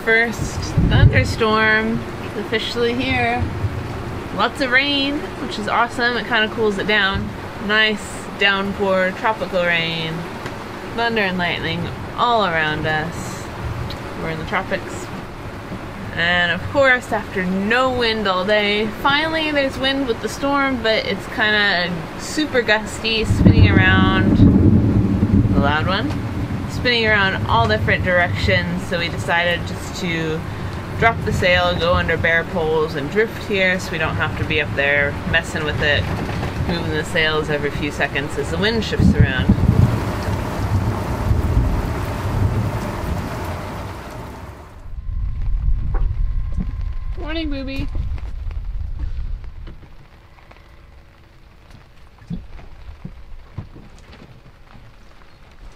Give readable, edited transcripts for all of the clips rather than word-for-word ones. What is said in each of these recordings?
first thunderstorm is officially here. Lots of rain, which is awesome. It kind of cools it down. Nice downpour, tropical rain, thunder and lightning all around us. We're in the tropics. And of course, after no wind all day, finally there's wind with the storm, but it's kind of super gusty, spinning around, the loud one, spinning around all different directions, so we decided just to drop the sail, go under bare poles and drift here so we don't have to be up there messing with it, moving the sails every few seconds as the wind shifts around. Morning, booby.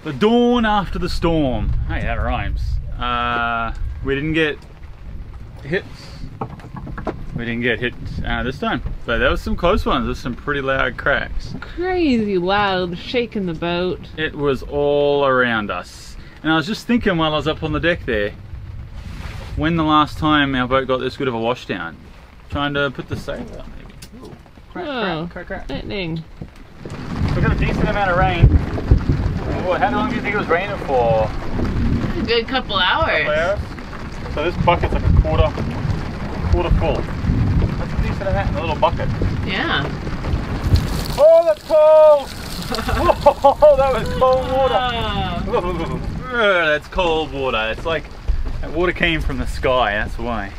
The dawn after the storm. Hey, that rhymes. We didn't get hit. We didn't get hit this time, but there was some close ones. There's some pretty loud cracks. Crazy loud shaking the boat. It was all around us. And I was just thinking while I was up on the deck there, when the last time our boat got this good of a washdown. Trying to put the sail out maybe. Ooh, crack. Lightning. We got a decent amount of rain. Well, how long do you think it was raining for? A good couple hours. So this bucket's like a quarter full. That's a decent amount in a little bucket. Yeah. Oh, that's cold! Oh, that was cold water. That's cold water. It's like that water came from the sky, that's why.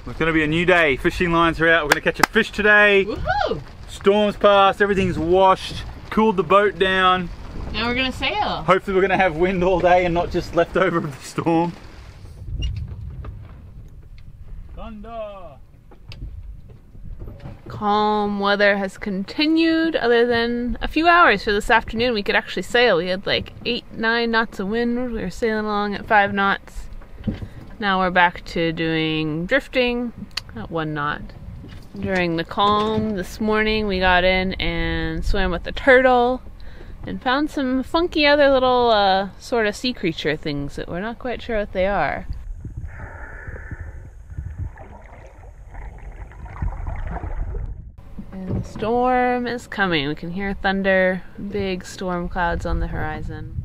It's going to be a new day. Fishing lines are out. We're going to catch a fish today. Woohoo! Storm's passed, everything's washed, cooled the boat down. Now we're going to sail. Hopefully we're going to have wind all day and not just leftover of the storm. Thunder! Calm weather has continued, other than a few hours for this afternoon. We could actually sail. We had like 8-9 knots of wind. We were sailing along at 5 knots. Now we're back to doing drifting at 1 knot. During the calm this morning, we got in and swam with a turtle and found some funky other little sort of sea creature things that we're not quite sure what they are. And the storm is coming. We can hear thunder, big storm clouds on the horizon.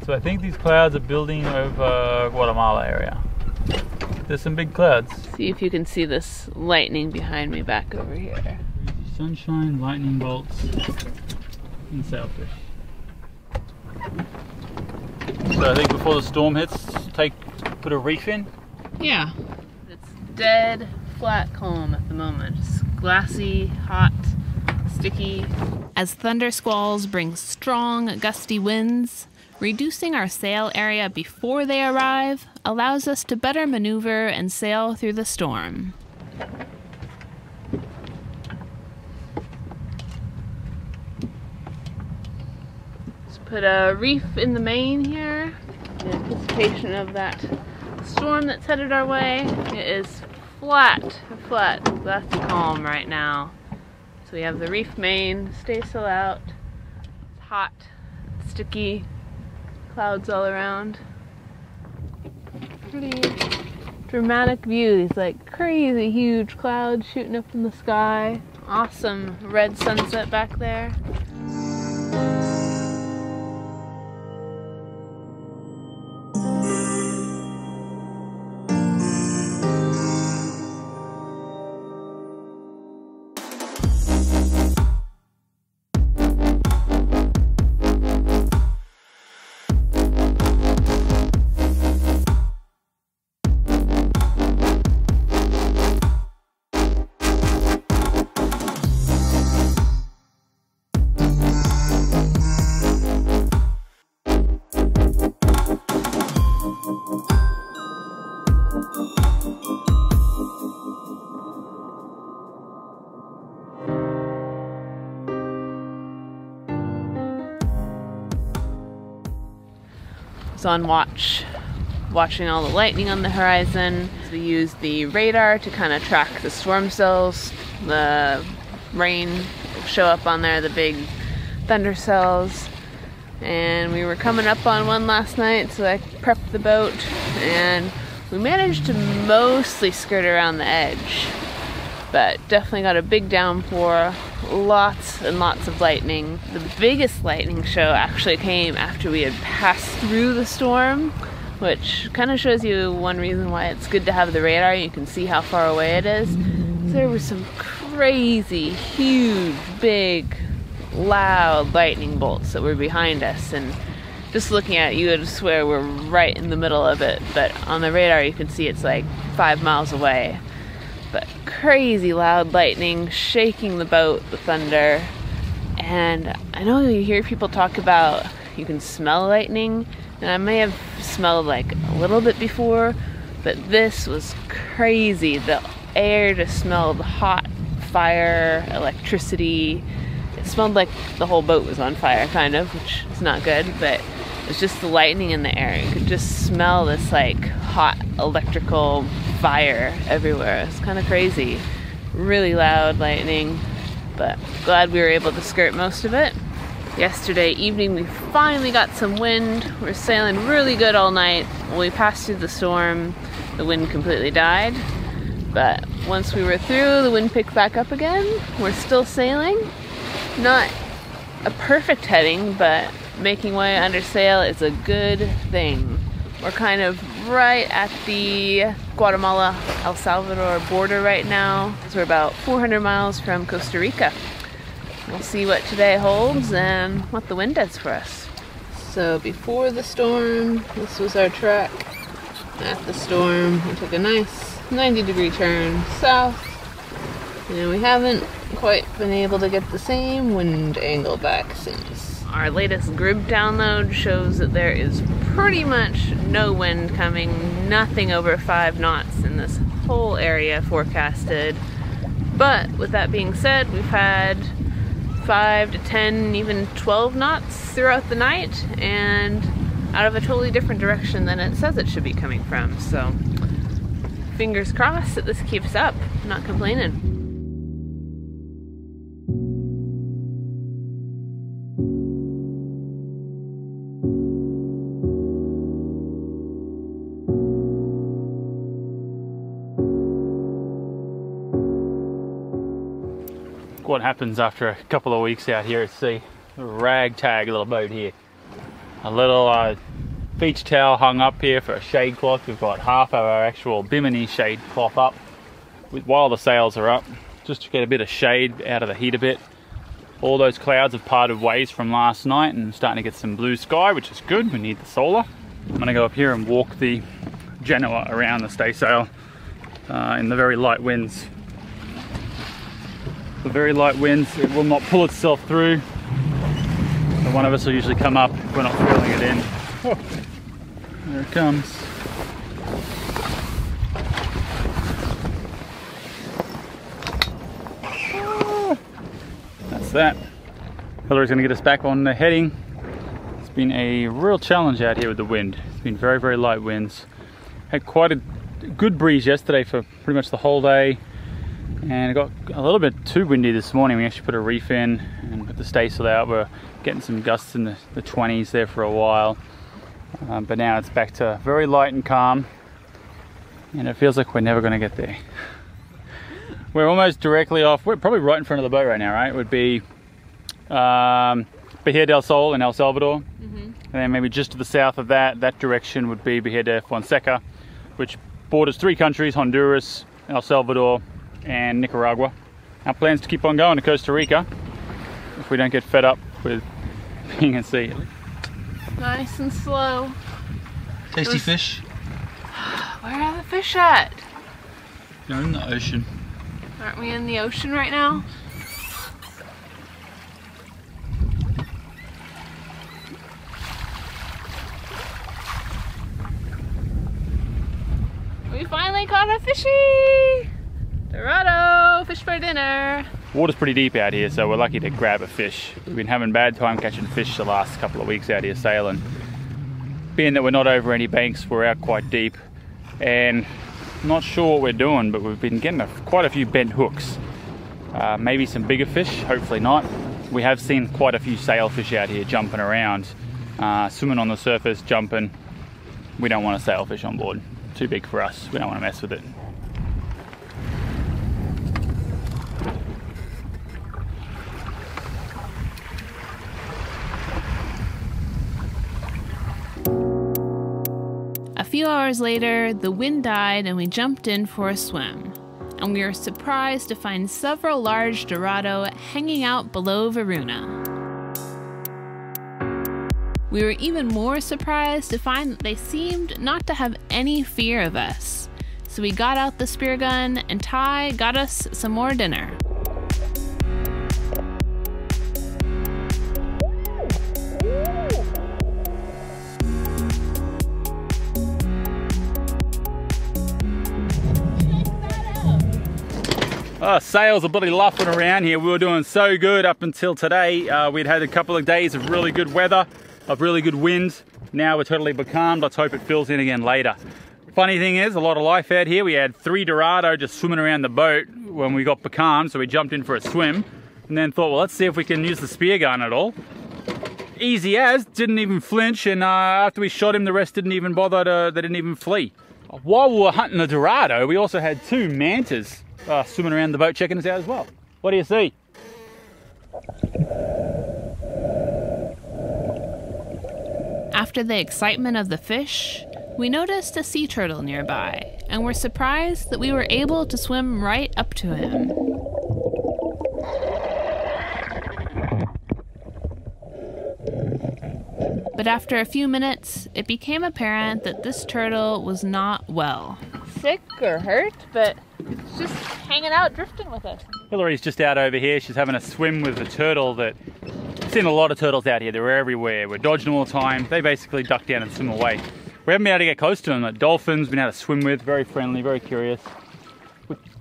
So I think these clouds are building over Guatemala area. There's some big clouds. See if you can see this lightning behind me back over here. Sunshine, lightning bolts, and sailfish. So I think before the storm hits, put a reef in? Yeah. It's dead flat calm at the moment. It's glassy, hot, sticky. As thunder squalls bring strong, gusty winds, reducing our sail area before they arrive allows us to better maneuver and sail through the storm. Let's put a reef in the main here in anticipation of that storm that's headed our way. It is flat, glassy calm right now. So we have the reef main, stay still out. It's hot, sticky. Clouds all around. Pretty dramatic view. These like crazy huge clouds shooting up in the sky. Awesome red sunset back there. was on watch, watching all the lightning on the horizon. We used the radar to kind of track the storm cells. The rain will show up on there, the big thunder cells. and we were coming up on one last night, so I prepped the boat, and we managed to mostly skirt around the edge, but definitely got a big downpour, lots and lots of lightning. The biggest lightning show actually came after we had passed through the storm, which kind of shows you one reason why it's good to have the radar. You can see how far away it is. There were some crazy, huge, big, loud lightning bolts that were behind us, and just looking at it, you would swear we're right in the middle of it, but on the radar you can see it's like 5 miles away. But crazy loud lightning, shaking the boat, the thunder. And I know you hear people talk about you can smell lightning, and I may have smelled like a little bit before, but this was crazy. The air just smelled hot, fire, electricity. It smelled like the whole boat was on fire, kind of, which is not good, but it's just the lightning in the air. You could just smell this like hot electrical fire everywhere. It's kind of crazy. Really loud lightning, but glad we were able to skirt most of it. Yesterday evening we finally got some wind. We're sailing really good all night. When we passed through the storm, the wind completely died, but once we were through, the wind picked back up again. We're still sailing. Not a perfect heading, but making way under sail is a good thing. We're kind of right at the Guatemala-El Salvador border right now. So we're about 400 miles from Costa Rica. We'll see what today holds and what the wind does for us. So before the storm, this was our track. At the storm, we took a nice 90-degree turn south, and we haven't quite been able to get the same wind angle back since. Our latest grid download shows that there is pretty much no wind coming, nothing over 5 knots in this whole area forecasted. But with that being said, we've had 5 to 10, even 12 knots throughout the night, and out of a totally different direction than it says it should be coming from. So fingers crossed that this keeps up. I'm not complaining. What happens after a couple of weeks out here at sea. A ragtag little boat here. A little beach towel hung up here for a shade cloth. We've got half of our actual bimini shade cloth up while the sails are up, just to get a bit of shade out of the heat a bit. All those clouds have parted ways from last night and starting to get some blue sky, which is good. We need the solar. I'm going to go up here and walk the Genoa around the staysail in the very light winds. The very light winds, it will not pull itself through. So one of us will usually come up if we're not feeling it in. Oh, there it comes. Ah, that's that. Hillary's gonna get us back on the heading. It's been a real challenge out here with the wind. It's been very, very light winds. Had quite a good breeze yesterday for pretty much the whole day. And it got a little bit too windy this morning. We actually put a reef in and put the staysail out. We're getting some gusts in the 20s there for a while. But now it's back to very light and calm. And it feels like we're never going to get there. We're almost directly off. We're probably right in front of the boat right now, right? It would be Bahia del Sol in El Salvador. And then maybe just to the south of that direction would be Bahia de Fonseca, which borders 3 countries, Honduras, El Salvador, and Nicaragua. Our plan is to keep on going to Costa Rica if we don't get fed up with being at sea. Nice and slow. Tasty fish. Where are the fish at? They're in the ocean. Aren't we in the ocean right now? We finally caught a fishy! Dorado! Fish for dinner! Water's pretty deep out here, so we're lucky to grab a fish. We've been having a bad time catching fish the last couple of weeks out here sailing. Being that we're not over any banks, we're out quite deep, and not sure what we're doing, but we've been getting quite a few bent hooks. Maybe some bigger fish, hopefully not. We have seen quite a few sailfish out here jumping around, swimming on the surface, jumping. We don't want a sailfish on board. Too big for us. We don't want to mess with it. A few hours later, the wind died and we jumped in for a swim. And we were surprised to find several large dorado hanging out below Varuna. We were even more surprised to find that they seemed not to have any fear of us. So we got out the spear gun and Ty got us some more dinner. Sails are bloody luffing around here. We were doing so good up until today. We'd had a couple of days of really good weather, of really good winds. Now we're totally becalmed. Let's hope it fills in again later. Funny thing is, a lot of life out here. We had 3 dorado just swimming around the boat when we got becalmed, so we jumped in for a swim and then thought, well, let's see if we can use the spear gun at all. Easy as, didn't even flinch, and after we shot him, the rest didn't even bother they didn't even flee. While we were hunting the dorado, we also had 2 mantas swimming around the boat checking us out as well. What do you see? After the excitement of the fish, we noticed a sea turtle nearby and were surprised that we were able to swim right up to him. But after a few minutes, it became apparent that this turtle was not well. Sick or hurt, but it's just hanging out, drifting with us. Hillary's just out over here. She's having a swim with a turtle that... I've seen a lot of turtles out here. They're everywhere. We're dodging them all the time. They basically duck down and swim away. We haven't been able to get close to them. Like dolphins, been able to swim with. Very friendly, very curious.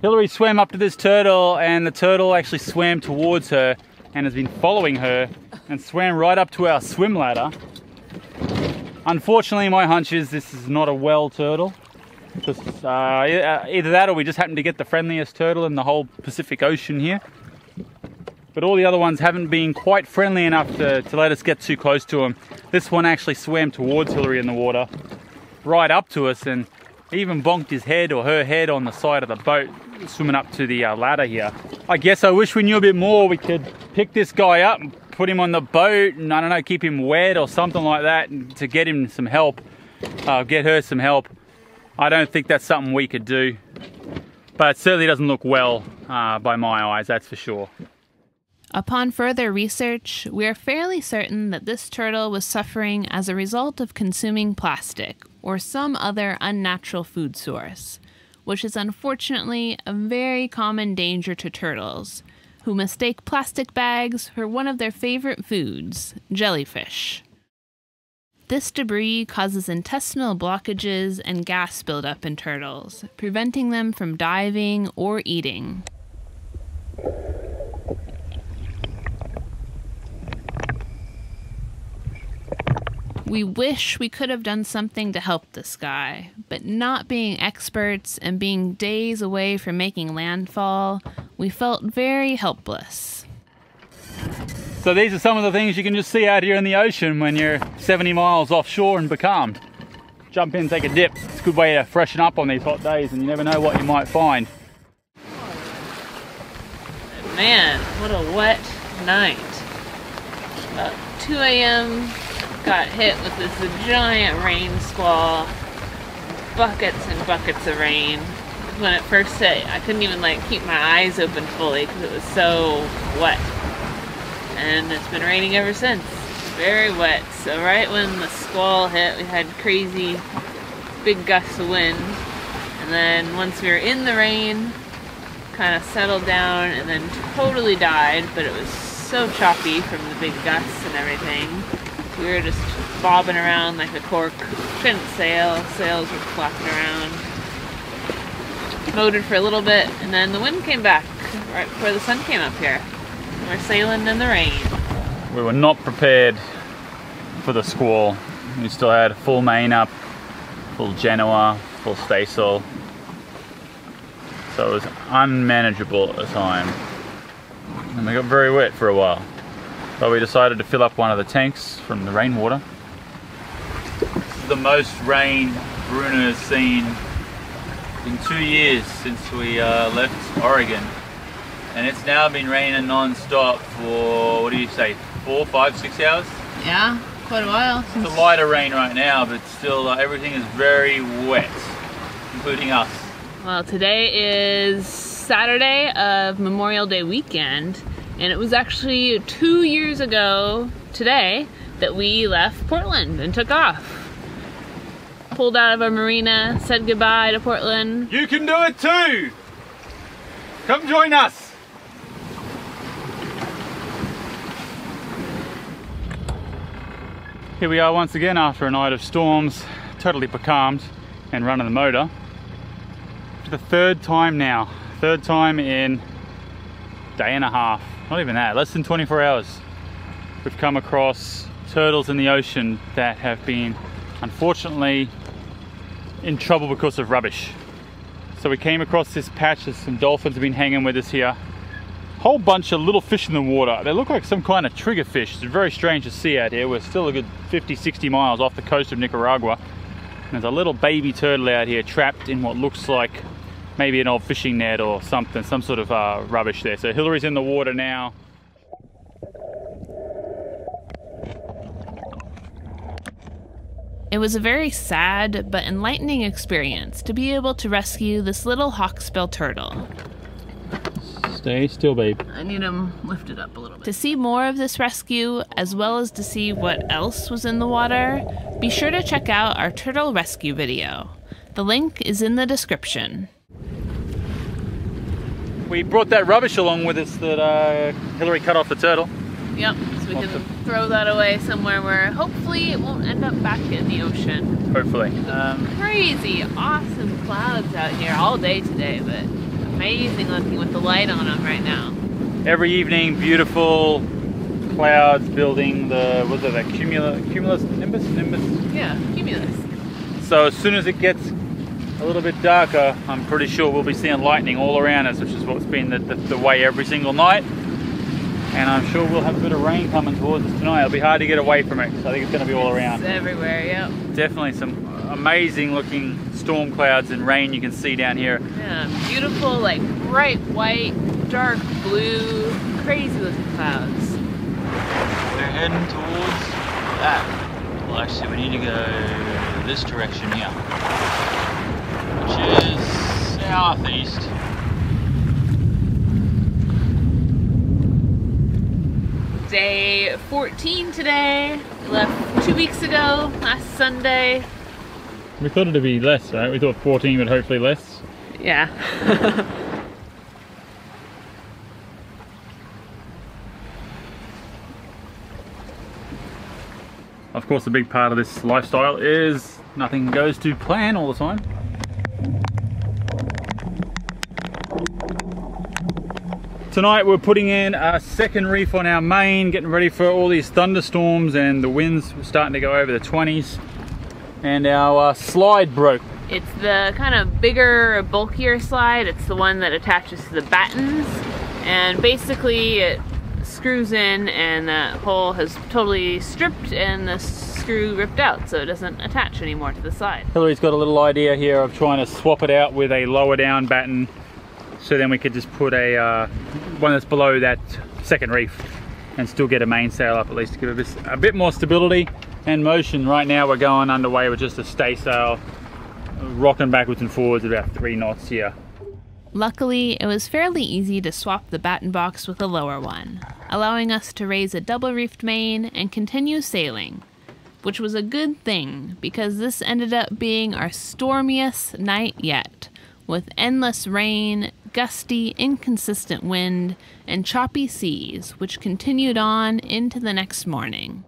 Hillary swam up to this turtle, and the turtle actually swam towards her and has been following her and swam right up to our swim ladder. Unfortunately, my hunch is this is not a well turtle. Just, either that or we just happen to get the friendliest turtle in the whole Pacific Ocean here. But all the other ones haven't been quite friendly enough to let us get too close to them. This one actually swam towards Hillary in the water, right up to us, and even bonked his head or her head on the side of the boat, swimming up to the ladder here. I guess I wish we knew a bit more. We could pick this guy up and put him on the boat and, I don't know, keep him wet or something like that to get him some help, get her some help. I don't think that's something we could do, but it certainly doesn't look well by my eyes, that's for sure. Upon further research, we are fairly certain that this turtle was suffering as a result of consuming plastic or some other unnatural food source, which is unfortunately a very common danger to turtles, who mistake plastic bags for one of their favorite foods, jellyfish. This debris causes intestinal blockages and gas buildup in turtles, preventing them from diving or eating. We wish we could have done something to help this guy, but not being experts and being days away from making landfall, we felt very helpless. So these are some of the things you can just see out here in the ocean when you're 70 miles offshore and becalmed. Jump in, take a dip. It's a good way to freshen up on these hot days, and you never know what you might find. Man, what a wet night. About 2 a.m. got hit with this giant rain squall. Buckets and buckets of rain. When it first hit, I couldn't even keep my eyes open fully because it was so wet. And it's been raining ever since. Very wet. So right when the squall hit, we had crazy big gusts of wind. And then once we were in the rain, kind of settled down and then totally died. But it was so choppy from the big gusts and everything. We were just bobbing around like a cork. Couldn't sail. Sails were flapping around. Motored for a little bit, and then the wind came back right before the sun came up here. We're sailing in the rain. We were not prepared for the squall. We still had full main up, full Genoa, full staysail. So it was unmanageable at the time. And we got very wet for a while. But we decided to fill up one of the tanks from the rainwater the most rain Bruno has seen in 2 years since we left Oregon. And it's now been raining non-stop for, what do you say, 4, 5, 6 hours? Yeah, quite a while. It's a lighter rain right now, but still everything is very wet, including us. Well, today is Saturday of Memorial Day weekend, and it was actually 2 years ago today that we left Portland and took off. Pulled out of a marina, said goodbye to Portland. You can do it too! Come join us! Here we are once again after a night of storms, totally becalmed and running the motor. For the third time now. Third time in a day and a half. Not even that, less than 24 hours. We've come across turtles in the ocean that have been, unfortunately, in trouble because of rubbish. So we came across this patch, there's some dolphins have been hanging with us here. Whole bunch of little fish in the water. They look like some kind of triggerfish. It's very strange to see out here. We're still a good 50-60 miles off the coast of Nicaragua. And there's a little baby turtle out here trapped in what looks like maybe an old fishing net or something, some sort of rubbish there. So Hillary's in the water now. It was a very sad but enlightening experience to be able to rescue this little hawksbill turtle. Stay still, babe. I need him lifted up a little bit. To see more of this rescue, as well as to see what else was in the water, be sure to check out our turtle rescue video. The link is in the description. We brought that rubbish along with us that Hillary cut off the turtle. Yep, so we can throw that away somewhere where hopefully it won't end up back in the ocean. Hopefully. Crazy, awesome clouds out here all day today, but amazing looking with the light on them right now. Every evening, beautiful clouds building the, was it a cumulus nimbus? Yeah, cumulus. So as soon as it gets a little bit darker, I'm pretty sure we'll be seeing lightning all around us, which is what's been the way every single night. And I'm sure we'll have a bit of rain coming towards us tonight. It'll be hard to get away from it, so I think it's going to be all around. It's everywhere, yep. Definitely some amazing looking storm clouds and rain you can see down here. Yeah, beautiful, like bright white, dark blue, crazy looking clouds. We're heading towards that. Well, actually, we need to go this direction here, which is southeast. Day 14 today. We left 2 weeks ago, last Sunday. We thought it'd be less, right? We thought 14, but hopefully less. Yeah. Of course, a big part of this lifestyle is nothing goes to plan all the time. Tonight we're putting in a second reef on our main, getting ready for all these thunderstorms, and the winds were starting to go over the 20s. And our slide broke. It's the kind of bigger, bulkier slide. It's the one that attaches to the battens, and basically it screws in and that hole has totally stripped and the screw ripped out, so it doesn't attach anymore to the slide. Hillary's got a little idea here of trying to swap it out with a lower down batten, so then we could just put a one that's below that second reef and still get a mainsail up, at least to give it a bit more stability and motion. Right now we're going underway with just a stay sail, rocking backwards and forwards at about 3 knots here. Luckily, it was fairly easy to swap the batten box with a lower one, allowing us to raise a double reefed main and continue sailing, which was a good thing because this ended up being our stormiest night yet, with endless rain, gusty, inconsistent wind, and choppy seas, which continued on into the next morning.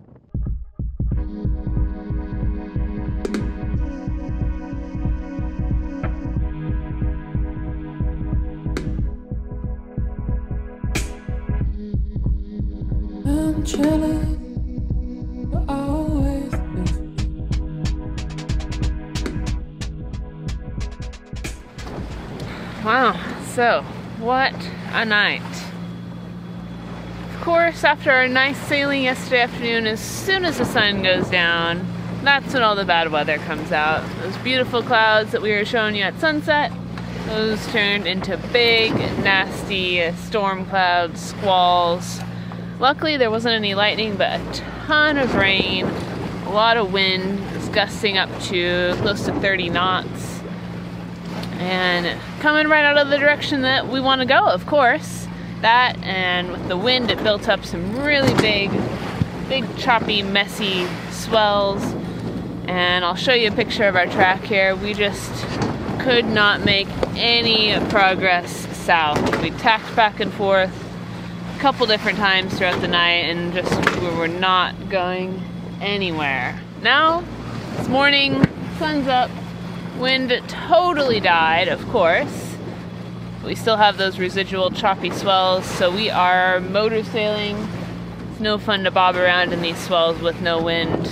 I'm chilling, always. Wow, so what a night. Of course, after our nice sailing yesterday afternoon, as soon as the sun goes down, that's when all the bad weather comes out. Those beautiful clouds that we were showing you at sunset, those turned into big, nasty storm clouds, squalls. Luckily there wasn't any lightning, but a ton of rain, a lot of wind. It's gusting up to close to 30 knots. And coming right out of the direction that we want to go, of course. That, and with the wind, it built up some really big, choppy, messy swells. And I'll show you a picture of our track here. We just could not make any progress south. We tacked back and forth a couple different times throughout the night and just we were not going anywhere. Now, this morning, sun's up, wind totally died, of course. We still have those residual choppy swells, so we are motor sailing. It's no fun to bob around in these swells with no wind.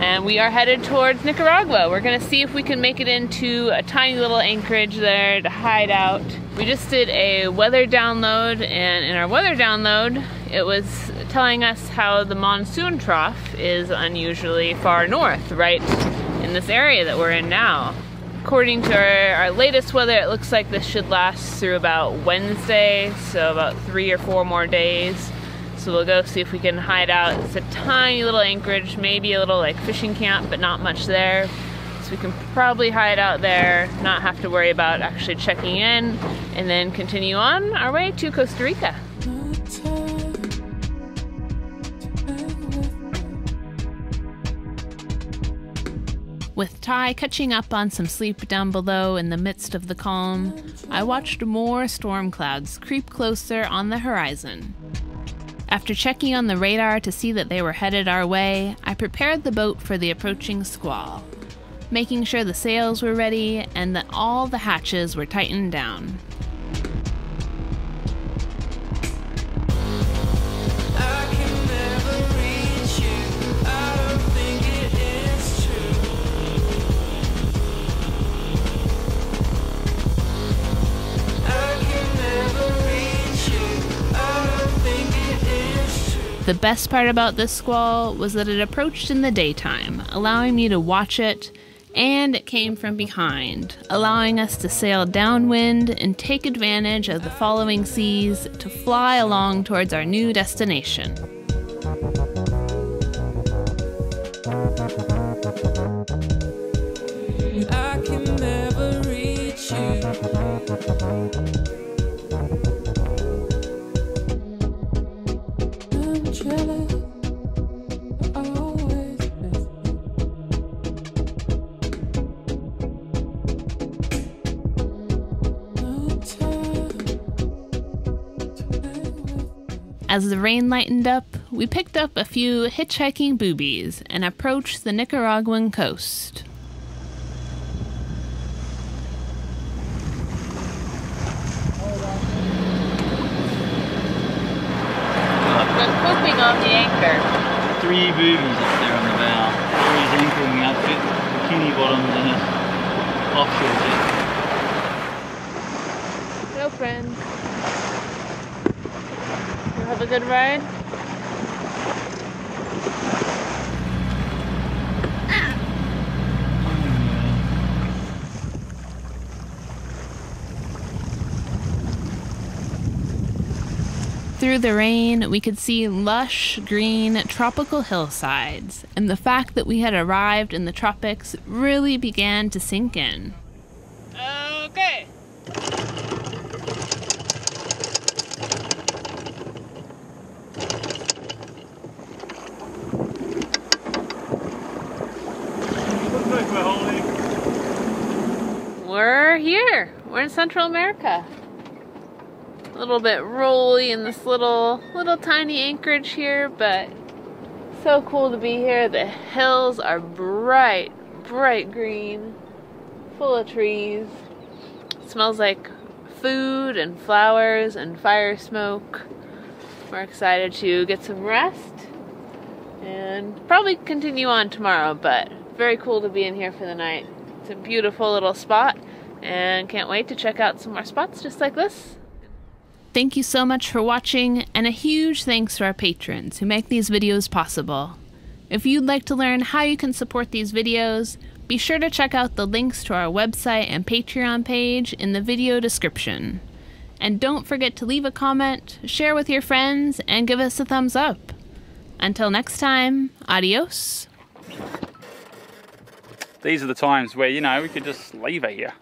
And we are headed towards Nicaragua. We're gonna see if we can make it into a tiny little anchorage there to hide out. We just did a weather download, and in our weather download, it was telling us how the monsoon trough is unusually far north, right in this area that we're in now. According to our latest weather, it looks like this should last through about Wednesday, so about 3 or 4 more days. So we'll go see if we can hide out. It's a tiny little anchorage, maybe a little like fishing camp, but not much there. So we can probably hide out there, not have to worry about actually checking in, and then continue on our way to Costa Rica. With Ty catching up on some sleep down below in the midst of the calm, I watched more storm clouds creep closer on the horizon. After checking on the radar to see that they were headed our way, I prepared the boat for the approaching squall, making sure the sails were ready and that all the hatches were tightened down. The best part about this squall was that it approached in the daytime, allowing me to watch it, and it came from behind, allowing us to sail downwind and take advantage of the following seas to fly along towards our new destination. I can never reach you. As the rain lightened up, we picked up a few hitchhiking boobies and approached the Nicaraguan coast. We're pooping on the anchor. 3 boobies up there on the bow. There is anchoring outfit, bikini bottoms and a offshore jet. Hello, friends. Have a good ride. Through the rain, we could see lush, green, tropical hillsides, and the fact that we had arrived in the tropics really began to sink in. Okay. We're here. We're in Central America. A little bit rolly in this little tiny anchorage here, but so cool to be here. The hills are bright green, full of trees. It smells like food and flowers and fire smoke. We're excited to get some rest and probably continue on tomorrow, but very cool to be in here for the night. It's a beautiful little spot and can't wait to check out some more spots just like this. Thank you so much for watching, and a huge thanks to our patrons who make these videos possible. If you'd like to learn how you can support these videos, be sure to check out the links to our website and Patreon page in the video description. And don't forget to leave a comment, share with your friends, and give us a thumbs up. Until next time, adios. These are the times where, you know, we could just leave her here.